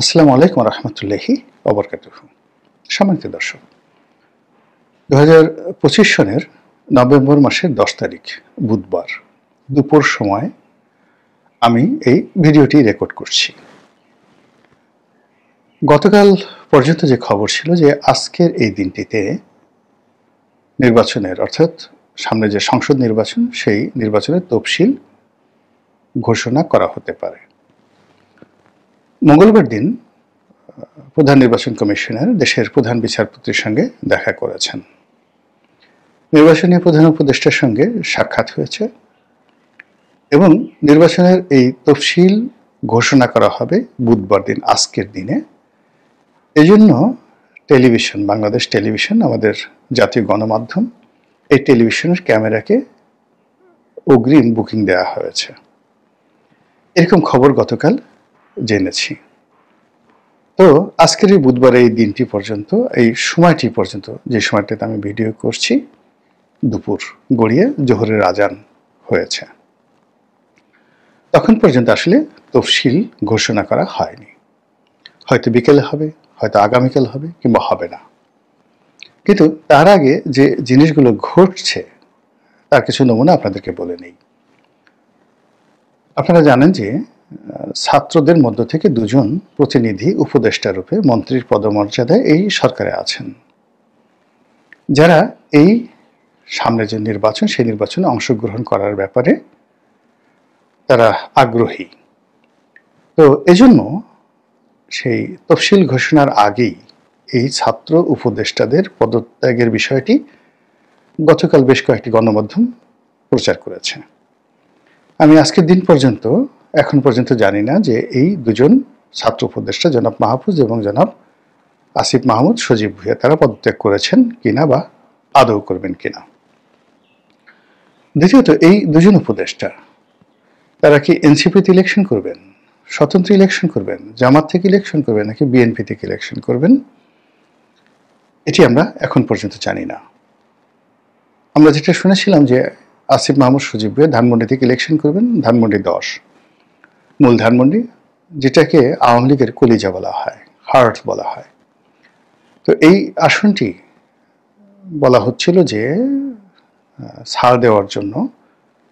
আসসালামু আলাইকুম রহমতুল্লাহি ওবরকাতুহু। সম্মানিত দর্শক, 2025 সনের নভেম্বর মাসের 10 তারিখ বুধবার দুপুর সময় আমি এই ভিডিওটি রেকর্ড করছি। গতকাল পর্যন্ত যে খবর ছিল যে আজকের এই দিনটিতে নির্বাচনের অর্থাৎ সামনে যে সংসদ নির্বাচন সেই নির্বাচনের তফসিল ঘোষণা করা হতে পারে। মঙ্গলবার দিন প্রধান নির্বাচন কমিশনার দেশের প্রধান বিচারপতির সঙ্গে দেখা করেছেন। নির্বাচনী প্রধান উপদেষ্টার সঙ্গে সাক্ষাৎ হয়েছে এবং নির্বাচনের এই তফসিল ঘোষণা করা হবে বুধবার দিন, আজকের দিনে। এজন্য টেলিভিশন, বাংলাদেশ টেলিভিশন, আমাদের জাতীয় গণমাধ্যম, এই টেলিভিশনের ক্যামেরাকে অগ্রিম বুকিং দেওয়া হয়েছে, এরকম খবর গতকাল জেনেছি। তো আজকের এই বুধবার এই দিনটি পর্যন্ত, এই সময়টি পর্যন্ত, যে সময়টাতে আমি ভিডিও করছি, দুপুর গড়িয়ে জোহরের আজান হয়েছে, তখন পর্যন্ত আসলে তফসিল ঘোষণা করা হয়নি। হয়তো বিকেলে হবে, হয়তো আগামীকাল হবে, কিংবা হবে না। কিন্তু তার আগে যে জিনিসগুলো ঘটছে তার কিছু নমুনা আপনাদেরকে বলে নেই। আপনারা জানেন যে ছাত্রদের মধ্য থেকে দুজন প্রতিনিধি উপদেষ্টা রূপে মন্ত্রীর পদমর্যাদায় এই সরকারে আছেন, যারা এই সামনে যে নির্বাচন সেই নির্বাচনে অংশগ্রহণ করার ব্যাপারে তারা আগ্রহী। তো এজন্য সেই তফসিল ঘোষণার আগেই এই ছাত্র উপদেষ্টাদের পদত্যাগের বিষয়টি গতকাল বেশ কয়েকটি গণমাধ্যম প্রচার করেছে। আমি আজকের দিন পর্যন্ত, এখন পর্যন্ত জানি না যে এই দুজন ছাত্র উপদেষ্টা, জনাব মাহফুজ এবং জনাব আসিফ মাহমুদ সজীব ভুঁইয়া, তারা পদত্যাগ করেছেন কিনা বা আদৌ করবেন কিনা। দ্বিতীয়ত, এই দুজন উপদেষ্টা তারা কি এনসিপিতে ইলেকশন করবেন, স্বতন্ত্র ইলেকশন করবেন, জামাত থেকে ইলেকশন করবেন, নাকি বিএনপি থেকে ইলেকশন করবেন, এটি আমরা এখন পর্যন্ত জানি না। আমরা যেটা শুনেছিলাম যে আসিফ মাহমুদ সজীব ভুঁইয়া ধানমন্ডি থেকে ইলেকশন করবেন, ধানমন্ডি 10, মূল ধানমন্ডি, যেটাকে আওয়ামী লীগের কলিজা বলা হয়, হার্ট বলা হয়। তো এই আসনটি বলা হচ্ছিল যে ছাড় দেওয়ার জন্য,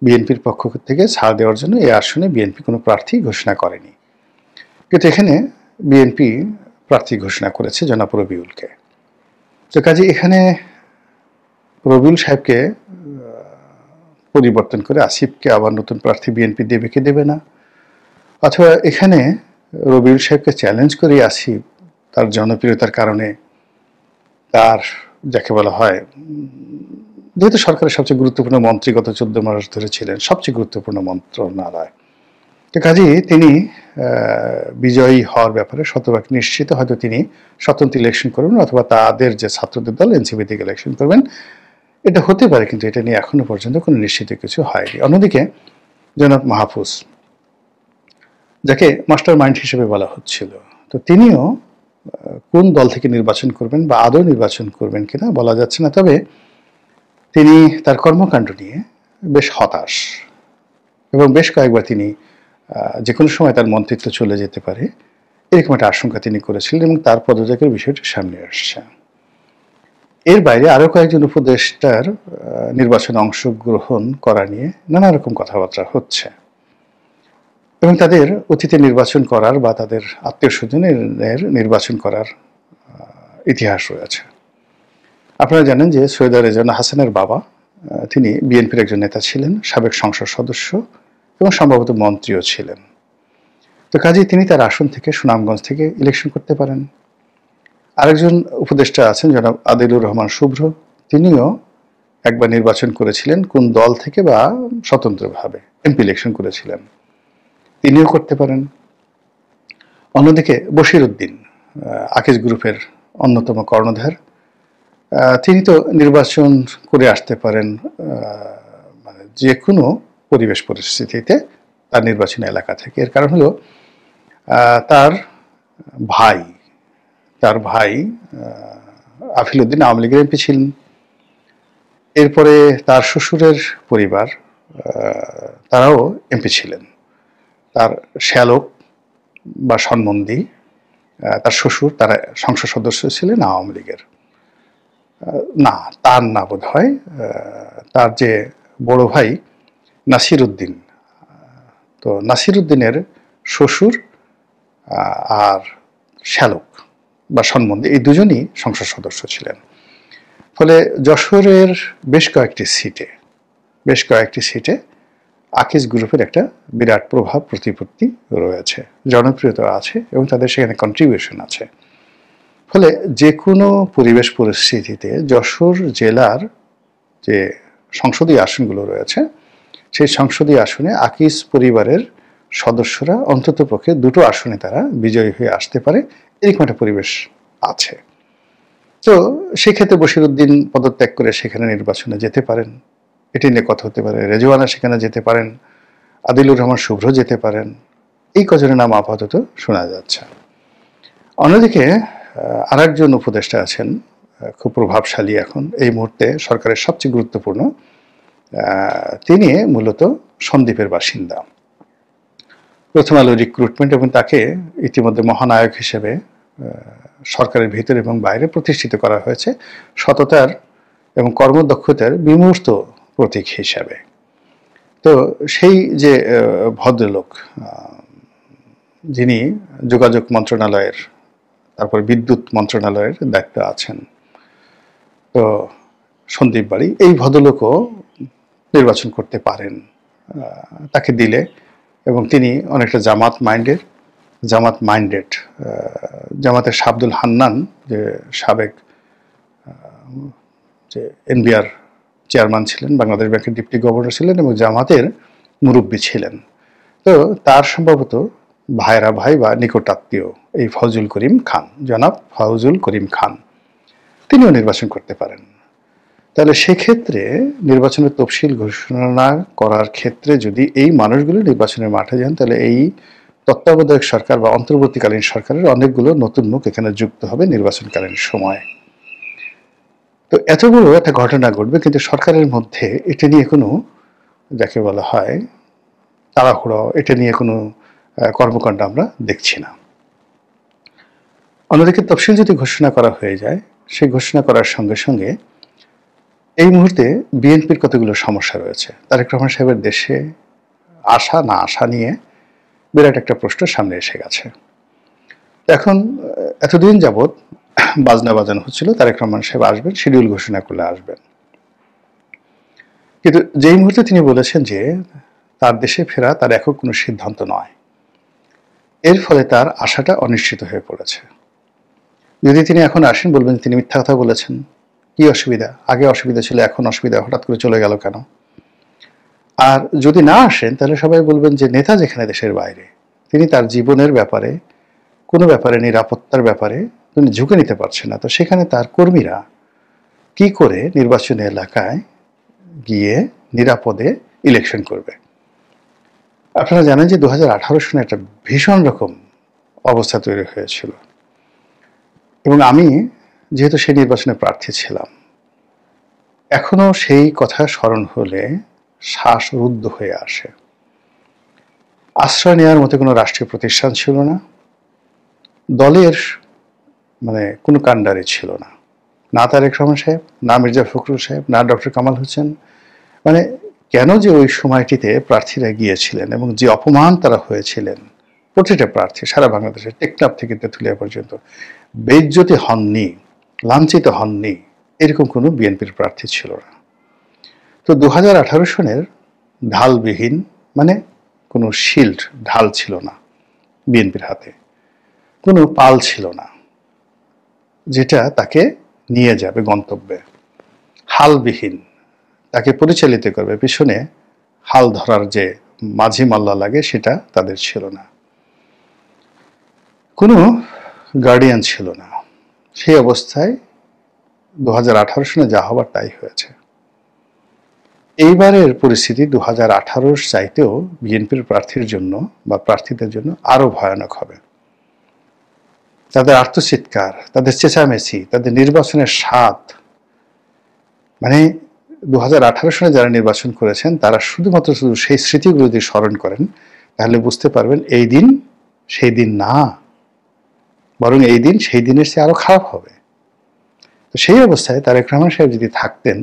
বিএনপির পক্ষ থেকে ছাড় দেওয়ার জন্য এই আসনে বিএনপি কোনো প্রার্থী ঘোষণা করেনি। কিন্তু এখানে বিএনপি প্রার্থী ঘোষণা করেছে জনাব রবিউলকে। তো কাজে এখানে রবিউল সাহেবকে পরিবর্তন করে আসিফকে আবার নতুন প্রার্থী বিএনপি দেবে কি দেবে না, অথবা এখানে রবিউল সাহেবকে চ্যালেঞ্জ করে আসিফ তার জনপ্রিয়তার কারণে, তার যাকে বলা হয়, যেহেতু সরকারের সবচেয়ে গুরুত্বপূর্ণ মন্ত্রী গত 14 মাস ধরে ছিলেন, সবচেয়ে গুরুত্বপূর্ণ মন্ত্রণালয়, তো কাজেই তিনি বিজয়ী হওয়ার ব্যাপারে শতভাগ নিশ্চিত। হয়তো তিনি স্বতন্ত্র ইলেকশন করবেন, অথবা তাদের যে ছাত্রদের দল এনসিপি থেকে ইলেকশন করবেন, এটা হতে পারে, কিন্তু এটা নিয়ে এখনো পর্যন্ত কোনো নিশ্চিত কিছু হয়নি। অন্যদিকে জনাব মাহফুজ, যাকে মাস্টার মাইন্ড হিসেবে বলা হচ্ছিল, তো তিনিও কোন দল থেকে নির্বাচন করবেন বা আদৌ নির্বাচন করবেন কিনা বলা যাচ্ছে না। তবে তিনি তার কর্মকাণ্ড নিয়ে বেশ হতাশ, এবং বেশ কয়েকবার তিনি যে কোনো সময় তার মন্ত্রিত্ব চলে যেতে পারে, এরকম একটা আশঙ্কা তিনি করেছিলেন, এবং তার পদত্যাগের বিষয়টি সামনে আসছে। এর বাইরে আরও কয়েকজন উপদেষ্টার নির্বাচনে অংশগ্রহণ করা নিয়ে নানা রকম কথাবার্তা হচ্ছে, এবং তাদের অতীতে নির্বাচন করার বা তাদের আত্মীয় স্বজনের নির্বাচন করার ইতিহাস রয়েছে। আপনারা জানেন যে সৈয়দ রেজওয়ানা হাসানের বাবা, তিনি বিএনপির একজন নেতা ছিলেন, সাবেক সংসদ সদস্য এবং সম্ভবত মন্ত্রীও ছিলেন। তো কাজেই তিনি তার আসন থেকে, সুনামগঞ্জ থেকে ইলেকশন করতে পারেন। আরেকজন উপদেষ্টা আছেন জনাব আদিলুর রহমান শুভ্র, তিনিও একবার নির্বাচন করেছিলেন কোন দল থেকে বা স্বতন্ত্রভাবে এমপি ইলেকশন করেছিলেন, তিনিও করতে পারেন। অন্যদিকে বশির উদ্দিন, আকিজ গ্রুপের অন্যতম কর্ণধার, তিনি তো নির্বাচন করে আসতে পারেন, মানে যে কোনো পরিবেশ পরিস্থিতিতে তার নির্বাচনী এলাকা থেকে। এর কারণ হলো তার ভাই আফিল উদ্দিন আওয়ামী লীগের এমপি ছিলেন। এরপরে তার শ্বশুরের পরিবার, তারাও এমপি ছিলেন। তার শ্যালক বা সন্মন্দি তার শ্বশুর তারা সংসদ সদস্য ছিলেন আওয়ামী লীগের। না, তার না বোধ হয়, তার যে বড় ভাই নাসির উদ্দিন, তো নাসির উদ্দিনের শ্বশুর আর শ্যালক বা সন্বন্ধে এই দুজনই সংসদ সদস্য ছিলেন। ফলে যশোরের বেশ কয়েকটি সিটে আকিজ গ্রুপের একটা বিরাট প্রভাব প্রতিপত্তি রয়েছে, জনপ্রিয়তা আছে এবং তাদের সেখানে কন্ট্রিবিউশন আছে। ফলে যে কোনো পরিবেশ পরিস্থিতিতে যশোর জেলার যে সংসদীয় আসনগুলো রয়েছে সেই সংসদীয় আসনে আকিজ পরিবারের সদস্যরা অন্ততপক্ষে দুটো আসনে তারা বিজয়ী হয়ে আসতে পারে, এরকম একটা পরিবেশ আছে। তো সেক্ষেত্রে বশিরউদ্দিন পদত্যাগ করে সেখানে নির্বাচনে যেতে পারেন, এটি নিয়ে কথা হতে পারে। রেজওয়ানা সেখানে যেতে পারেন, আদিলুর রহমান শুভ্র যেতে পারেন, এই কজনের নাম আপাতত শোনা যাচ্ছে। অন্যদিকে আরেকজন উপদেষ্টা আছেন খুব প্রভাবশালী এখন এই মুহূর্তে সরকারের সবচেয়ে গুরুত্বপূর্ণ, তিনি মূলত সন্দ্বীপের বাসিন্দা। প্রথম আলো রিক্রুটমেন্ট এবং তাকে ইতিমধ্যে মহানায়ক হিসেবে সরকারের ভিতরে এবং বাইরে প্রতিষ্ঠিত করা হয়েছে সততার এবং কর্মদক্ষতার বিমূর্ত প্রতীক হিসাবে। তো সেই যে ভদ্রলোক যিনি যোগাযোগ মন্ত্রণালয়ের তারপর বিদ্যুৎ মন্ত্রণালয়ের দায়িত্ব আছেন, তো সন্দীপ বাড়ি, এই ভদ্রলোকও নির্বাচন করতে পারেন তাকে দিলে, এবং তিনি অনেকটা জামাতের শাবদুল হান্নান যে সাবেক যে এনবিআর চেয়ারম্যান ছিলেন, বাংলাদেশ ব্যাংকের ডিপ্টি গভর্নর ছিলেন এবং জামাতের মুরব্বী ছিলেন। তো তার সম্ভবত ভাইরা ভাই বা নিকটাত্মীয় এই জনাব ফজল করিম খান, তিনিও নির্বাচন করতে পারেন। তাহলে সেক্ষেত্রে নির্বাচনের তফসিল ঘোষণা করার ক্ষেত্রে যদি এই মানুষগুলো নির্বাচনের মাঠে যান, তাহলে এই তত্ত্বাবধায়ক সরকার বা অন্তর্বর্তীকালীন সরকারের অনেকগুলো নতুন মুখ এখানে যুক্ত হবে নির্বাচনকালীন সময়। তো এত বড় একটা ঘটনা ঘটবে, কিন্তু সরকারের মধ্যে এটা নিয়ে কোনো, যাকে বলা হয় তাড়াহুড়ো, এটা নিয়ে কোনো কর্মকাণ্ড আমরা দেখছি না। অন্যদিকে তফসিল যদি ঘোষণা করা হয়ে যায়, সেই ঘোষণা করার সঙ্গে সঙ্গে এই মুহূর্তে বিএনপির কতগুলো সমস্যা রয়েছে। তারেক রহমান সাহেবের দেশে আসা না আসা নিয়ে বিরাট একটা প্রশ্ন সামনে এসে গেছে। এখন এতদিন যাবৎ বাজনা বাজানো হচ্ছিল তারেক রহমান সাহেব আসবেন, শিডিউল ঘোষণা করলে আসবেন, কিন্তু যেই মুহূর্তে তিনি বলেছেন যে তার দেশে ফেরা তার একক কোনো সিদ্ধান্ত নয়, এর ফলে তার আশাটা অনিশ্চিত হয়ে পড়েছে। যদি তিনি এখন আসেন, বলবেন তিনি মিথ্যা কথা বলেছেন, কি অসুবিধা, আগে অসুবিধা ছিল এখন অসুবিধা হঠাৎ করে চলে গেল কেন? আর যদি না আসেন, তাহলে সবাই বলবেন যে নেতা যেখানে দেশের বাইরে, তিনি তার জীবনের ব্যাপারে, কোনো ব্যাপারে, নিরাপত্তার ব্যাপারে তিনি ঝুঁকে নিতে পারছেন না। তো সেখানে তার কর্মীরা কি করে নির্বাচনী এলাকায় গিয়ে নিরাপদে ইলেকশন করবে? আপনারা জানেন যে 2018 সনে একটা ভীষণ রকম অবস্থা তৈরি হয়েছিল, এবং আমি যেহেতু সেই নির্বাচনে প্রার্থী ছিলাম, এখনো সেই কথা স্মরণ হলে শ্বাসরুদ্ধ হয়ে আসে। আশ্রয় নেওয়ার মতো কোনো রাষ্ট্রীয় প্রতিষ্ঠান ছিল না, দলের কোনো কাণ্ডারি ছিল না, না তারেক রহমান সাহেব, না মির্জা ফখরুল সাহেব, না ডক্টর কামাল হোসেন। কেন যে ওই সময়টিতে প্রার্থীরা গিয়েছিলেন এবং যে অপমান তারা হয়েছিলেন, প্রতিটা প্রার্থী সারা বাংলাদেশে টেকনাফ থেকে তেঁতুলিয়া পর্যন্ত বেইজ্জতি হননি, লাঞ্ছিত হননি, এরকম কোনো বিএনপির প্রার্থী ছিল না। তো 2018 সনের ঢালবিহীন, কোনো শিল্ড, ঢাল ছিল না বিএনপির হাতে, কোনো পাল ছিল না যেটা তাকে নিয়ে যাবে গন্তব্যে, হালবিহীন তাকে পরিচালিত করবে, পিছনে হাল ধরার যে মাঝি মাল্লা লাগে সেটা তাদের ছিল না, কোনো গার্ডিয়ান ছিল না। সেই অবস্থায় 2018 সনে যা হবার তাই হয়েছে। এইবারের পরিস্থিতি 2018 চাইতেও বিএনপির প্রার্থীর জন্য বা প্রার্থীদের জন্য আরো ভয়ানক হবে। তাদের আর্তচিৎকার, তাদের চেঁচামেচি, তাদের নির্বাচনের স্বাদ, 2018 সনে যারা নির্বাচন করেছেন তারা শুধু সেই স্মৃতিগুলো যদি স্মরণ করেন, তাহলে বুঝতে পারবেন এই দিন সেই দিন না, বরং এই দিন সেই দিনের চেয়ে আরো খারাপ হবে। তো সেই অবস্থায় তারেক রহমান সাহেব যদি থাকতেন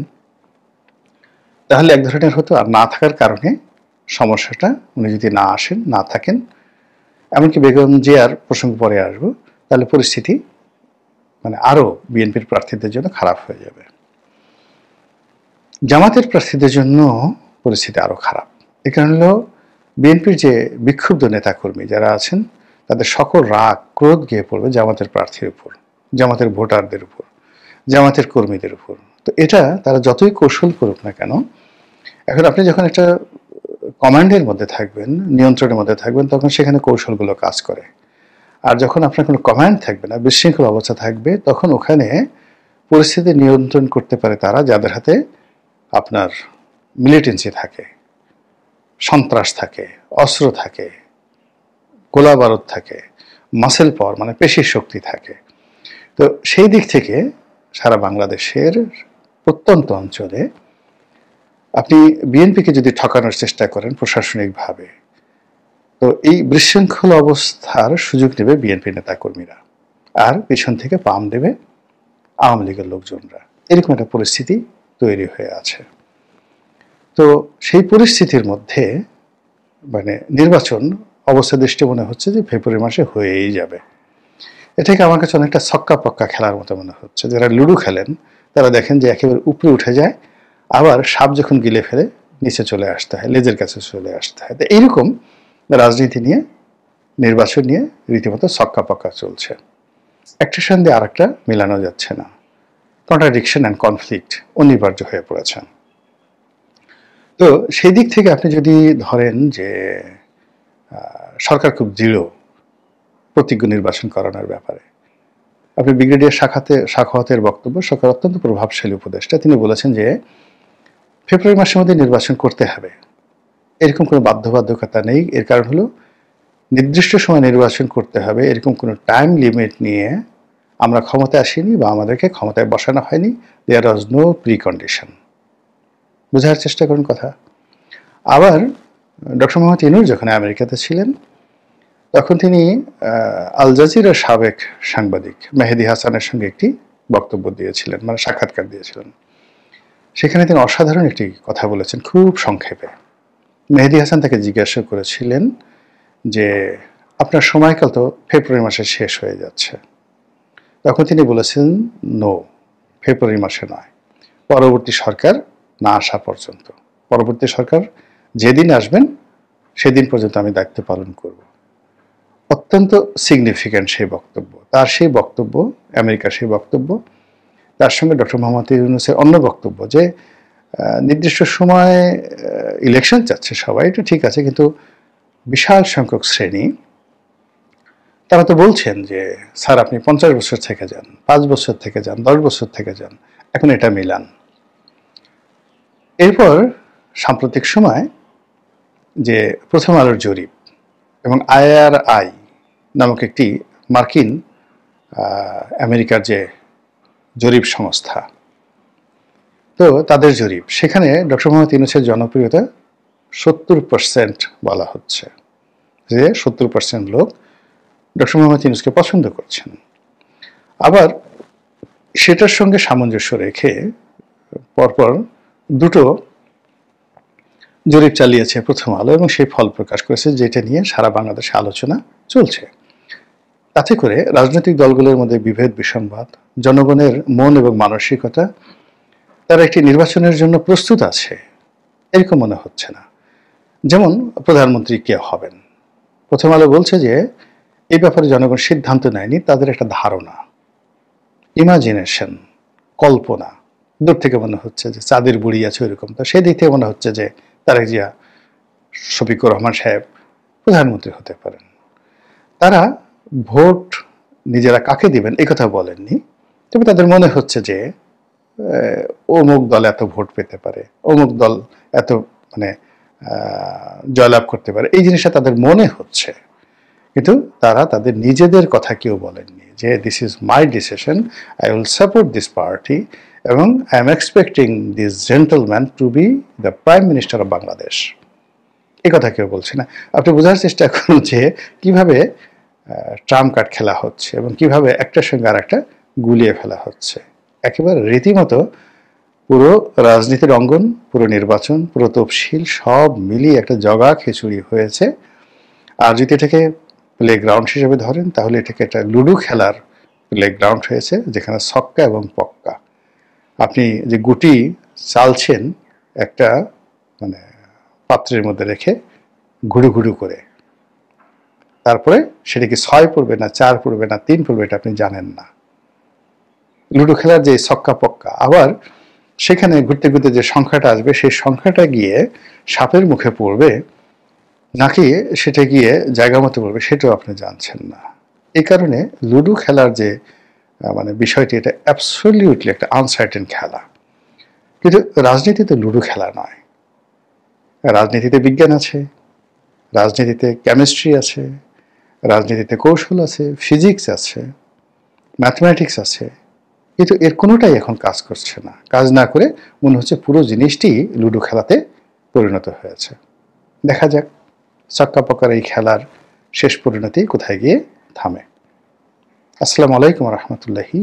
তাহলে এক ধরনের হতো, আর না থাকার কারণে সমস্যাটা, উনি যদি না আসেন, না থাকেন, এমনকি বেগম জিয়ার প্রসঙ্গ পরে আসবো, তাহলে পরিস্থিতি মানে আরো বিএনপির প্রার্থীদের জন্য খারাপ হয়ে যাবে। জামাতের প্রার্থীদের জন্য পরিস্থিতি আরো খারাপ। এ কারণ হলো বিএনপির যে বিক্ষুব্ধ নেতাকর্মী যারা আছেন তাদের সকল রাগ ক্রোধ গিয়ে পড়বে জামাতের প্রার্থীর উপর, জামাতের ভোটারদের উপর, জামাতের কর্মীদের উপর। তো এটা তারা যতই কৌশল করুক না কেন, এখন আপনি যখন একটা কমান্ডের মধ্যে থাকবেন, নিয়ন্ত্রণের মধ্যে থাকবেন, তখন সেখানে কৌশলগুলো কাজ করে। আর যখন আপনার কোনো কমান্ড থাকবে না, বিশৃঙ্খল অবস্থা থাকবে, তখন ওখানে পরিস্থিতি নিয়ন্ত্রণ করতে পারে তারা যাদের হাতে আপনার মিলিটেন্সি থাকে, সন্ত্রাস থাকে, অস্ত্র থাকে, গোলা বারুদ থাকে, মাসেল পাওয়ার মানে পেশির শক্তি থাকে। তো সেই দিক থেকে সারা বাংলাদেশের প্রত্যন্ত অঞ্চলে আপনি বিএনপিকে যদি ঠকানোর চেষ্টা করেন প্রশাসনিকভাবে, তো এই বিশৃঙ্খল অবস্থার সুযোগ নেবে বিএনপি নেতাকর্মীরা, আর পিছন থেকে পাম দেবে আওয়ামী লীগের লোকজনরা। এরকম একটা পরিস্থিতি তৈরি হয়ে আছে। তো সেই পরিস্থিতির মধ্যে মানে নির্বাচন অবস্থা দৃষ্টি মনে হচ্ছে যে ফেব্রুয়ারি মাসে হয়েই যাবে। এটাকে আমার কাছে অনেকটা ছক্কা পক্কা খেলার মতো মনে হচ্ছে। যারা লুডো খেলেন তারা দেখেন যে একেবারে উপরে উঠে যায়, আবার সাপ যখন গিলে ফেলে নিচে চলে আসতে হয়, লেজের কাছে চলে আসতে হয়। তো এইরকম রাজনীতি নিয়ে, নির্বাচন নিয়ে রীতিমতো ছক্কা পক্কা চলছে। একটার সঙ্গে আর একটা মেলানো যাচ্ছে না। কন্ট্রাডিকশন অ্যান্ড কনফ্লিক্ট অনিবার্য হয়ে পড়েছে। তো সেই দিক থেকে আপনি যদি ধরেন যে সরকার খুব দৃঢ় প্রতিজ্ঞ নির্বাচন করানোর ব্যাপারে, আপনি ব্রিগেডিয়ার সাখাওয়াতের বক্তব্য, সরকার অত্যন্ত প্রভাবশালী উপদেষ্টা, তিনি বলেছেন যে ফেব্রুয়ারি মাসের মধ্যে নির্বাচন করতে হবে, এরকম কোনো বাধ্যবাধকতা নেই। এর কারণ হলো নির্দিষ্ট সময় নির্বাচন করতে হবে, এরকম কোনো টাইম লিমিট নিয়ে আমরা ক্ষমতায় আসিনি বা আমাদেরকে ক্ষমতায় বসানো হয়নি। দেয়ার ওয়াজ নো প্রি কন্ডিশন। বোঝার চেষ্টা করুন কথা। আবার ডক্টর মোহাম্মদ ইউনূস যখন আমেরিকাতে ছিলেন তখন তিনি আল জাজিরার সাবেক সাংবাদিক মেহেদী হাসানের সঙ্গে একটি বক্তব্য দিয়েছিলেন, মানে সাক্ষাৎকার দিয়েছিলেন। সেখানে তিনি অসাধারণ একটি কথা বলেছেন খুব সংক্ষেপে। মেহেদী হাসান তাকে জিজ্ঞাসা করেছিলেন যে আপনার সময়কাল তো ফেব্রুয়ারি মাসে শেষ হয়ে যাচ্ছে। তখন তিনি বলেছেন নো, ফেব্রুয়ারি মাসে নয়, পরবর্তী সরকার না আসা পর্যন্ত, পরবর্তী সরকার যেদিন আসবেন সেদিন পর্যন্ত আমি দায়িত্ব পালন করব। অত্যন্ত সিগনিফিক্যান্ট সেই বক্তব্য। তার সেই বক্তব্য, আমেরিকার সেই বক্তব্য, তার সঙ্গে ডক্টর মোহাম্মদ ইউনূসের অন্য বক্তব্য যে নির্দিষ্ট সময়ে ইলেকশন চাচ্ছে সবাই, এটা ঠিক আছে, কিন্তু বিশাল সংখ্যক শ্রেণী তারা তো বলছেন যে স্যার আপনি 50 বছর থেকে যান, 5 বছর থেকে যান, 10 বছর থেকে যান, এখন এটা মিলান। এরপর সাম্প্রতিক সময় যে প্রথম আলোর জরিপ এবং IRI নামক একটি মার্কিন আমেরিকার যে জরিপ সংস্থা, তো তাদের জরিপ, সেখানে ডক্টর মোহাম্মদ ইউনূসের জনপ্রিয়তা 70% বলা হচ্ছে, যে 70% লোক ডক্টর মোহাম্মদ ইউনূসকে পছন্দ করছেন। আবার সেটার সঙ্গে সামঞ্জস্য রেখে পরপর দুটো জরিপ চালিয়েছে প্রথম আলো এবং সেই ফল প্রকাশ করেছে, যেটা নিয়ে সারা বাংলাদেশে আলোচনা চলছে। তাতে করে রাজনৈতিক দলগুলোর মধ্যে বিভেদ বিসংবাদ, জনগণের মন এবং মানসিকতা, তারা একটি নির্বাচনের জন্য প্রস্তুত আছে এরকম মনে হচ্ছে না। যেমন প্রধানমন্ত্রী কে হবেন, প্রথম আলো বলছে যে এই ব্যাপারে জনগণ সিদ্ধান্ত নেয়নি, তাদের একটা ধারণা, ইমাজিনেশন, কল্পনা, দূর থেকে মনে হচ্ছে যে চাঁদের বুড়ি আছে ওইরকম। তো সেই দিক থেকে মনে হচ্ছে যে তারেক জিয়া, শফিকুর রহমান সাহেব প্রধানমন্ত্রী হতে পারেন। তারা ভোট নিজেরা কাকে দিবেন এই কথা বলেননি, তবে তাদের মনে হচ্ছে যে অমুক দল এত ভোট পেতে পারে, অমুক দল এত মানে জয়লাভ করতে পারে, এই জিনিসটা তাদের মনে হচ্ছে। কিন্তু তারা তাদের নিজেদের কথা কেউ বলেননি যে this is my decision, I will support this party এবং I am expecting this gentleman to be the prime minister of Bangladesh, এই কথা কেউ বলছে না। আপনি বোঝার চেষ্টা করুন যে কিভাবে ট্রাম্প কার্ড খেলা হচ্ছে এবং কিভাবে একটার সঙ্গে আর একটা গুলিয়ে ফেলা হচ্ছে। একেবারে রীতিমতো পুরো রাজনীতির অঙ্গন, পুরো নির্বাচন, পুরো তফসিল সব মিলিয়ে একটা জগা খিচুড়ি হয়েছে। আর যদি এটাকে প্লে গ্রাউন্ড হিসেবে ধরেন তাহলে এটাকে একটা লুডো খেলার প্লে গ্রাউন্ড হয়েছে, যেখানে ছক্কা এবং পক্কা। আপনি যে গুটি চালছেন একটা মানে পাত্রের মধ্যে রেখে ঘুরু ঘুরু করে, তারপরে সেটা কি 6 পড়বে না 4 পড়বে না 3 পড়বে এটা আপনি জানেন না। লুডো খেলার যে ছক্কা পক্কা, আবার সেখানে ঘুরতে ঘুরতে যে সংখ্যাটা আসবে সেই সংখ্যাটা গিয়ে সাপের মুখে পড়বে নাকি সেটা গিয়ে জায়গা মতো পড়বে সেটাও আপনি জানছেন না। এই কারণে লুডো খেলার যে মানে বিষয়টি, এটা অ্যাবসলিউটলি একটা আনসার্টেন খেলা। কিন্তু রাজনীতিতে লুডো খেলা নয়। রাজনীতিতে বিজ্ঞান আছে, রাজনীতিতে কেমিস্ট্রি আছে, রাজনীতিতে কৌশল আছে, ফিজিক্স আছে, ম্যাথমেটিক্স আছে। কিন্তু এর কোনোটাই এখন কাজ করছে না। কাজ না করে মনে হচ্ছে পুরো জিনিসটি লুডো খেলাতে পরিণত হয়েছে। দেখা যাক ছক্কা পক্কার এই খেলার শেষ পরিণতি কোথায় গিয়ে থামে। আসসালামু আলাইকুম রহমতুল্লাহি।